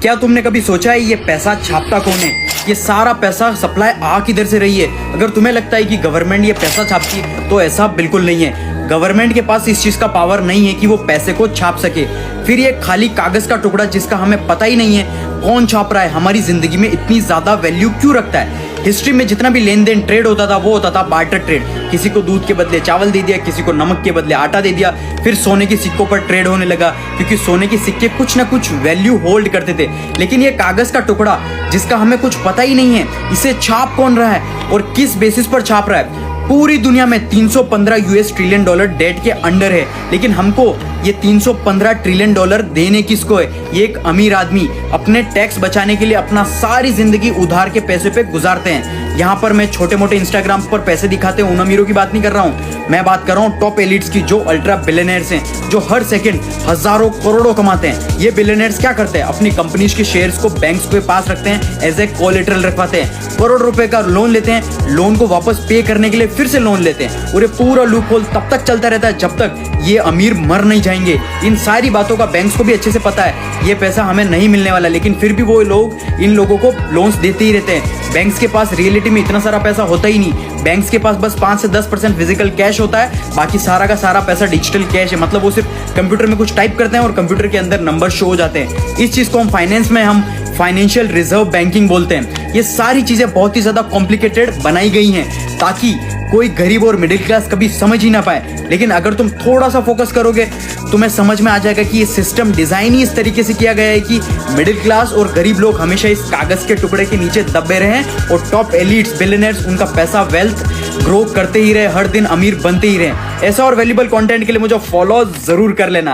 क्या तुमने कभी सोचा है ये पैसा छापता कौन है? ये सारा पैसा सप्लाई आ किधर से रही है? अगर तुम्हें लगता है कि गवर्नमेंट ये पैसा छापती है तो ऐसा बिल्कुल नहीं है। गवर्नमेंट के पास इस चीज का पावर नहीं है कि वो पैसे को छाप सके। फिर ये खाली कागज का टुकड़ा जिसका हमें पता ही नहीं है कौन छाप रहा है, हमारी जिंदगी में इतनी ज्यादा वैल्यू क्यों रखता है? हिस्ट्री में जितना भी लेन देन ट्रेड होता था वो होता था बार्टर ट्रेड। किसी को दूध के बदले चावल दे दिया, किसी को नमक के बदले आटा दे दिया। फिर सोने के सिक्कों पर ट्रेड होने लगा क्योंकि सोने के सिक्के कुछ ना कुछ वैल्यू होल्ड करते थे। लेकिन ये कागज का टुकड़ा जिसका हमें कुछ पता ही नहीं है, इसे छाप कौन रहा है और किस बेसिस पर छाप रहा है? पूरी दुनिया में 315 यूएस ट्रिलियन डॉलर डेट के अंडर है, लेकिन हमको ये 315 ट्रिलियन डॉलर देने किसको है? ये एक अमीर आदमी अपने टैक्स बचाने के लिए अपना सारी जिंदगी उधार के पैसे पे गुजारते हैं। यहाँ पर मैं छोटे मोटे इंस्टाग्राम पर पैसे दिखाते हैं उन अमीरों की बात नहीं कर रहा हूँ, मैं बात कर रहा हूँ टॉप एलिट्स की, जो अल्ट्रा बिलियनर्स हैं, जो हर सेकंड हजारों करोड़ों कमाते हैं। ये बिलियनर्स क्या करते हैं? अपनी कंपनीज के शेयर्स को बैंक्स के पास रखते हैं, एज ए कोलेटरल रखवाते हैं, करोड़ रुपए का लोन लेते हैं, लोन को वापस पे करने के लिए फिर से लोन लेते हैं और ये पूरा लूप होल तब तक चलता रहता है जब तक ये अमीर मर नहीं जाएंगे। इन सारी बातों का बैंक्स को भी अच्छे से पता है, ये पैसा हमें नहीं मिलने वाला, लेकिन फिर भी वो लोग इन लोगों को लोन्स देते ही रहते हैं। बैंक्स के पास रियलिटी में इतना सारा पैसा होता ही नहीं, बैंक्स के पास बस 5 से 10% फिजिकल कैश होता है, बाकी सारा का सारा पैसा डिजिटल कैश है। मतलब वो सिर्फ कंप्यूटर में कुछ टाइप करते हैं और कंप्यूटर के अंदर नंबर शो हो जाते हैं। इस चीज को हम फाइनेंस में हम फाइनेंशियल रिजर्व बैंकिंग बोलते हैं। ये सारी चीजें बहुत ही ज्यादा कॉम्प्लिकेटेड बनाई गई हैं ताकि कोई गरीब और मिडिल क्लास कभी समझ ही ना पाए। लेकिन अगर तुम थोड़ा सा फोकस करोगे तुम्हें समझ में आ जाएगा कि ये सिस्टम डिजाइन ही इस तरीके से किया गया है कि मिडिल क्लास और गरीब लोग हमेशा इस कागज के टुकड़े के नीचे दबे रहे और टॉप एलिट्स बिलियनर्स उनका पैसा वेल्थ ग्रो करते ही रहे, हर दिन अमीर बनते ही रहे। ऐसा और वैल्यूबल कंटेंट के लिए मुझे फॉलो जरूर कर लेना।